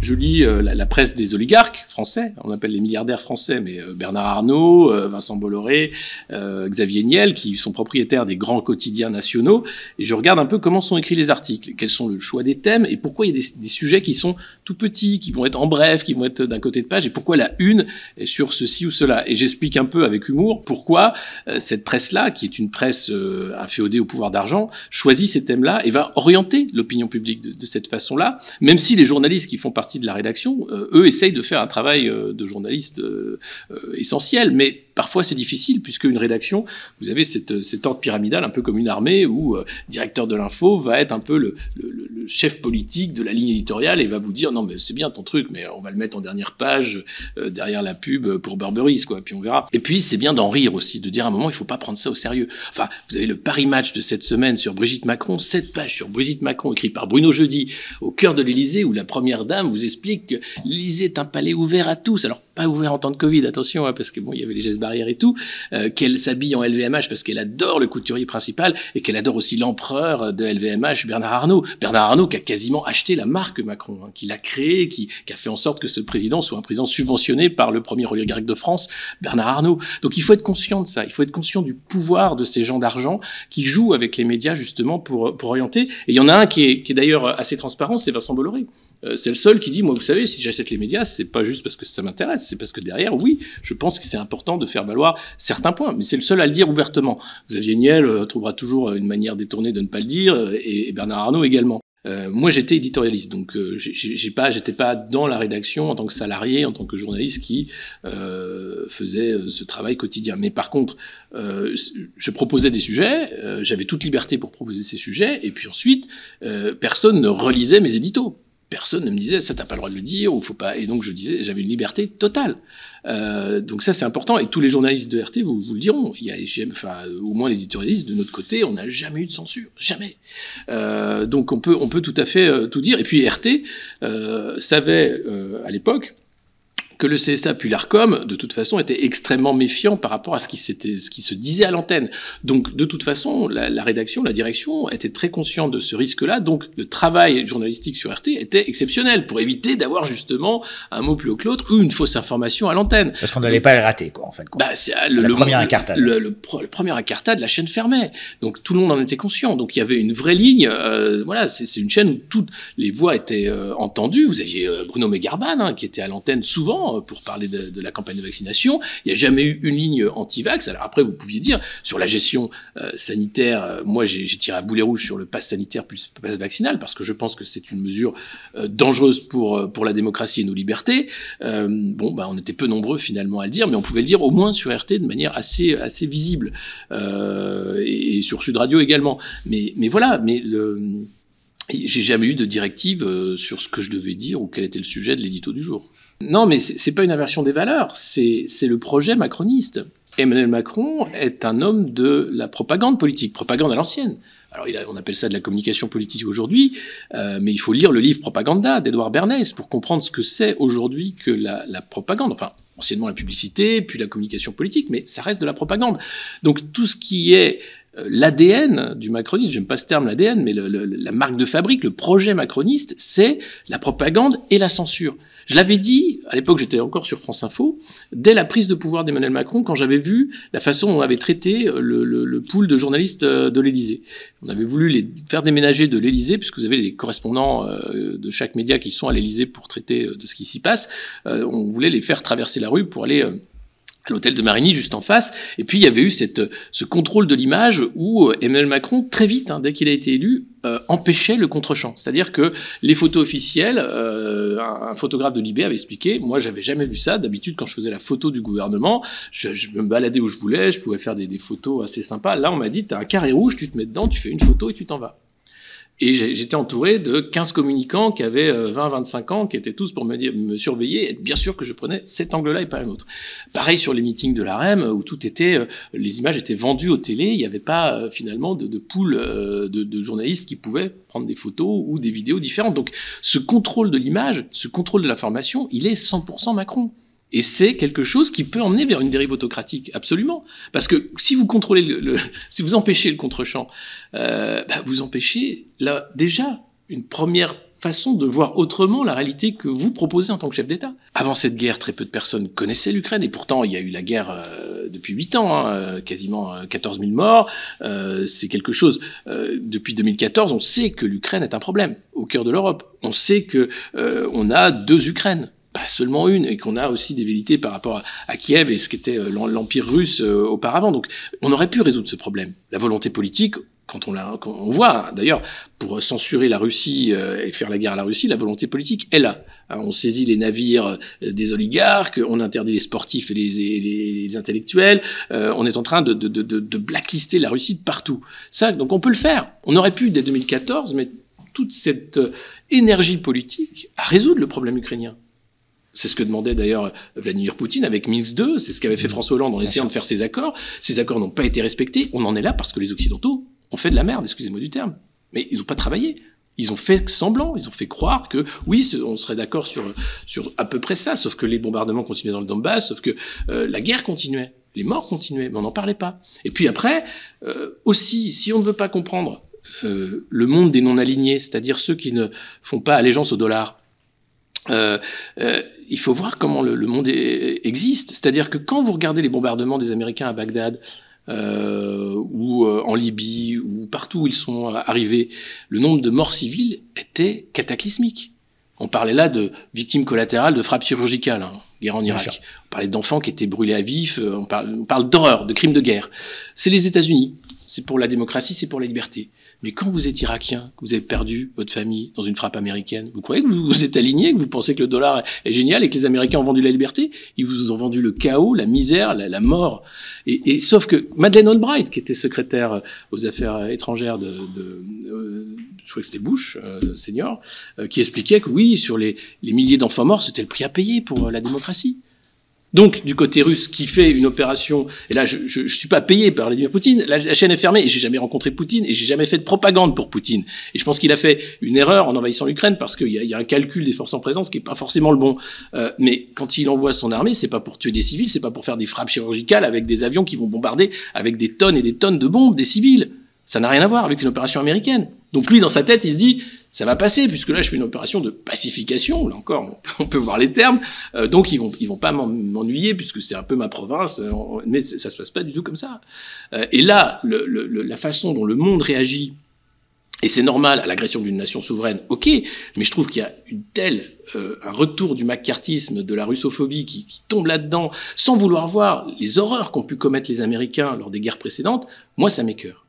Je lis la presse des oligarques français, on appelle les milliardaires français, mais Bernard Arnault, Vincent Bolloré, Xavier Niel, qui sont propriétaires des grands quotidiens nationaux, et je regarde un peu comment sont écrits les articles, quels sont le choix des thèmes, et pourquoi il y a des sujets qui sont tout petits, qui vont être en bref, qui vont être d'un côté de page, et pourquoi la une est sur ceci ou cela. Et j'explique un peu avec humour pourquoi cette presse-là, qui est une presse inféodée au pouvoir d'argent, choisit ces thèmes-là et va orienter l'opinion publique de cette façon-là, même si les journalistes qui font partie de la rédaction, eux, essayent de faire un travail de journaliste essentiel, mais parfois c'est difficile, puisque une rédaction, vous avez cet ordre pyramidal, un peu comme une armée, où directeur de l'info va être un peu le chef politique de la ligne éditoriale et va vous dire non mais c'est bien ton truc, mais on va le mettre en dernière page derrière la pub pour Burberry, quoi, puis on verra. Et puis c'est bien d'en rire aussi, de dire à un moment il faut pas prendre ça au sérieux. Enfin, vous avez le Paris Match de cette semaine sur Brigitte Macron, 7 pages sur Brigitte Macron écrit par Bruno Jeudi au cœur de l'Élysée, où la première dame vous explique que l'Élysée est un palais ouvert à tous. Alors pas ouvert en temps de Covid, attention, hein, parce que bon, il y avait les gestes barrières et tout, qu'elle s'habille en LVMH parce qu'elle adore le couturier principal et qu'elle adore aussi l'empereur de LVMH, Bernard Arnault. Bernard Arnault qui a quasiment acheté la marque Macron, hein, qui l'a créée, qui a fait en sorte que ce président soit un président subventionné par le premier oligarque de France, Bernard Arnault. Donc il faut être conscient de ça, il faut être conscient du pouvoir de ces gens d'argent qui jouent avec les médias justement pour orienter. Et il y en a un qui est d'ailleurs assez transparent, c'est Vincent Bolloré. C'est le seul qui dit, moi, vous savez, si j'achète les médias, c'est pas juste parce que ça m'intéresse, c'est parce que derrière, oui, je pense que c'est important de faire valoir certains points, mais c'est le seul à le dire ouvertement. Xavier Niel trouvera toujours une manière détournée de ne pas le dire, et Bernard Arnault également. Moi, j'étais éditorialiste, donc j'étais pas dans la rédaction en tant que salarié, en tant que journaliste qui faisait ce travail quotidien. Mais par contre, je proposais des sujets, j'avais toute liberté pour proposer ces sujets, et puis ensuite, personne ne relisait mes éditos. Personne ne me disait ça t'as pas le droit de le dire ou faut pas, et donc je disais j'avais une liberté totale. Donc ça c'est important, et tous les journalistes de RT vous le diront. Il y a au moins les éditorialistes de notre côté, on n'a jamais eu de censure, jamais. Donc on peut tout à fait tout dire. Et puis RT savait à l'époque que le CSA puis l'Arcom, de toute façon, étaient extrêmement méfiants par rapport à ce qui se disait à l'antenne. Donc, de toute façon, la rédaction, la direction était très consciente de ce risque-là. Donc, le travail journalistique sur RT était exceptionnel pour éviter d'avoir justement un mot plus haut que l'autre ou une fausse information à l'antenne. Parce qu'on n'allait pas le rater, quoi, en fait. Bah, c'est le premier incartade. Le premier incartade, la chaîne fermait. Donc, tout le monde en était conscient. Donc, il y avait une vraie ligne. Voilà, c'est une chaîne où toutes les voix étaient entendues. Vous aviez Bruno Megarban, hein, qui était à l'antenne souvent pour parler de la campagne de vaccination. Il n'y a jamais eu une ligne anti-vax. Alors après, vous pouviez dire, sur la gestion sanitaire, moi j'ai tiré à boulet rouge sur le pass sanitaire plus le pass vaccinal, parce que je pense que c'est une mesure dangereuse pour la démocratie et nos libertés. On était peu nombreux finalement à le dire, mais on pouvait le dire au moins sur RT de manière assez visible, et sur Sud Radio également. Mais voilà, j'ai jamais eu de directive sur ce que je devais dire ou quel était le sujet de l'édito du jour. Non, mais c'est pas une inversion des valeurs, c'est le projet macroniste. Emmanuel Macron est un homme de la propagande politique, propagande à l'ancienne. Alors on appelle ça de la communication politique aujourd'hui, mais il faut lire le livre Propaganda d'Edouard Bernays pour comprendre ce que c'est aujourd'hui que la propagande. Enfin, anciennement la publicité, puis la communication politique, mais ça reste de la propagande. Donc tout ce qui est l'ADN du macronisme, j'aime pas ce terme l'ADN, mais la marque de fabrique, le projet macroniste, c'est la propagande et la censure. Je l'avais dit, à l'époque j'étais encore sur France Info, dès la prise de pouvoir d'Emmanuel Macron, quand j'avais vu la façon dont on avait traité le pool de journalistes de l'Élysée. On avait voulu les faire déménager de l'Élysée, puisque vous avez les correspondants de chaque média qui sont à l'Élysée pour traiter de ce qui s'y passe. On voulait les faire traverser la rue pour aller à l'hôtel de Marigny, juste en face. Et puis, il y avait eu ce contrôle de l'image où Emmanuel Macron, très vite, dès qu'il a été élu, empêchait le contre-champ. C'est-à-dire que les photos officielles, un photographe de Libé avait expliqué, moi, j'avais jamais vu ça. D'habitude, quand je faisais la photo du gouvernement, je me baladais où je voulais, je pouvais faire des photos assez sympas. Là, on m'a dit, t'as un carré rouge, tu te mets dedans, tu fais une photo et tu t'en vas. Et j'étais entouré de 15 communicants qui avaient 20-25 ans, qui étaient tous pour me surveiller, et bien sûr que je prenais cet angle-là et pas un autre. Pareil sur les meetings de l'AREM, où tout était, les images étaient vendues aux télé, il n'y avait pas finalement de pool de journalistes qui pouvaient prendre des photos ou des vidéos différentes. Donc ce contrôle de l'image, ce contrôle de l'information, il est 100% Macron. Et c'est quelque chose qui peut emmener vers une dérive autocratique, absolument. Parce que si vous contrôlez si vous empêchez le contre-champ, vous empêchez là déjà une première façon de voir autrement la réalité que vous proposez en tant que chef d'État. Avant cette guerre, très peu de personnes connaissaient l'Ukraine, et pourtant il y a eu la guerre depuis 8 ans, hein, quasiment 14 000 morts. C'est quelque chose. Depuis 2014, on sait que l'Ukraine est un problème au cœur de l'Europe. On sait que on a 2 Ukraines, pas seulement une, et qu'on a aussi des velléités par rapport à Kiev et ce qu'était l'Empire russe auparavant. Donc on aurait pu résoudre ce problème. La volonté politique, quand on voit, d'ailleurs, pour censurer la Russie et faire la guerre à la Russie, la volonté politique est là. On saisit les navires des oligarques, on interdit les sportifs et les intellectuels, on est en train de blacklister la Russie de partout. Ça, donc on peut le faire. On aurait pu, dès 2014, mettre toute cette énergie politique à résoudre le problème ukrainien. C'est ce que demandait d'ailleurs Vladimir Poutine avec Minsk 2, c'est ce qu'avait fait François Hollande en essayant de faire ces accords. Ces accords n'ont pas été respectés, on en est là parce que les Occidentaux ont fait de la merde, excusez-moi du terme. Mais ils n'ont pas travaillé. Ils ont fait semblant, ils ont fait croire que oui, on serait d'accord sur à peu près ça, sauf que les bombardements continuaient dans le Donbass, sauf que la guerre continuait, les morts continuaient, mais on n'en parlait pas. Et puis après, aussi, si on ne veut pas comprendre le monde des non-alignés, c'est-à-dire ceux qui ne font pas allégeance au dollar, il faut voir comment le monde existe. C'est-à-dire que quand vous regardez les bombardements des Américains à Bagdad, ou en Libye, ou partout où ils sont arrivés, le nombre de morts civiles était cataclysmique. On parlait là de victimes collatérales de frappes chirurgicales, hein, guerre en Irak. On parlait d'enfants qui étaient brûlés à vif, on parle d'horreur, de crimes de guerre. C'est les États-Unis. C'est pour la démocratie, c'est pour la liberté. Mais quand vous êtes irakien, que vous avez perdu votre famille dans une frappe américaine, vous croyez que vous êtes aligné, que vous pensez que le dollar est génial et que les Américains ont vendu la liberté? Ils vous ont vendu le chaos, la misère, la mort. Et sauf que Madeleine Albright, qui était secrétaire aux affaires étrangères je crois que c'était Bush, senior, qui expliquait que oui, sur les milliers d'enfants morts, c'était le prix à payer pour la démocratie. Donc, du côté russe, qui fait une opération, et là, je suis pas payé par Vladimir Poutine, la chaîne est fermée, et j'ai jamais rencontré Poutine, et j'ai jamais fait de propagande pour Poutine. Et je pense qu'il a fait une erreur en envahissant l'Ukraine, parce qu'il y a un calcul des forces en présence qui est pas forcément le bon. Mais quand il envoie son armée, c'est pas pour tuer des civils, c'est pas pour faire des frappes chirurgicales avec des avions qui vont bombarder avec des tonnes et des tonnes de bombes des civils. Ça n'a rien à voir avec une opération américaine. Donc lui, dans sa tête, il se dit, ça va passer, puisque là, je fais une opération de pacification. Là encore, on peut voir les termes. Donc, ils vont pas m'ennuyer, puisque c'est un peu ma province. Mais ça se passe pas du tout comme ça. Et là, la façon dont le monde réagit, et c'est normal à l'agression d'une nation souveraine, ok, mais je trouve qu'il y a un retour du maccarthisme, de la russophobie qui tombe là-dedans, sans vouloir voir les horreurs qu'ont pu commettre les Américains lors des guerres précédentes. Moi, ça m'écœure.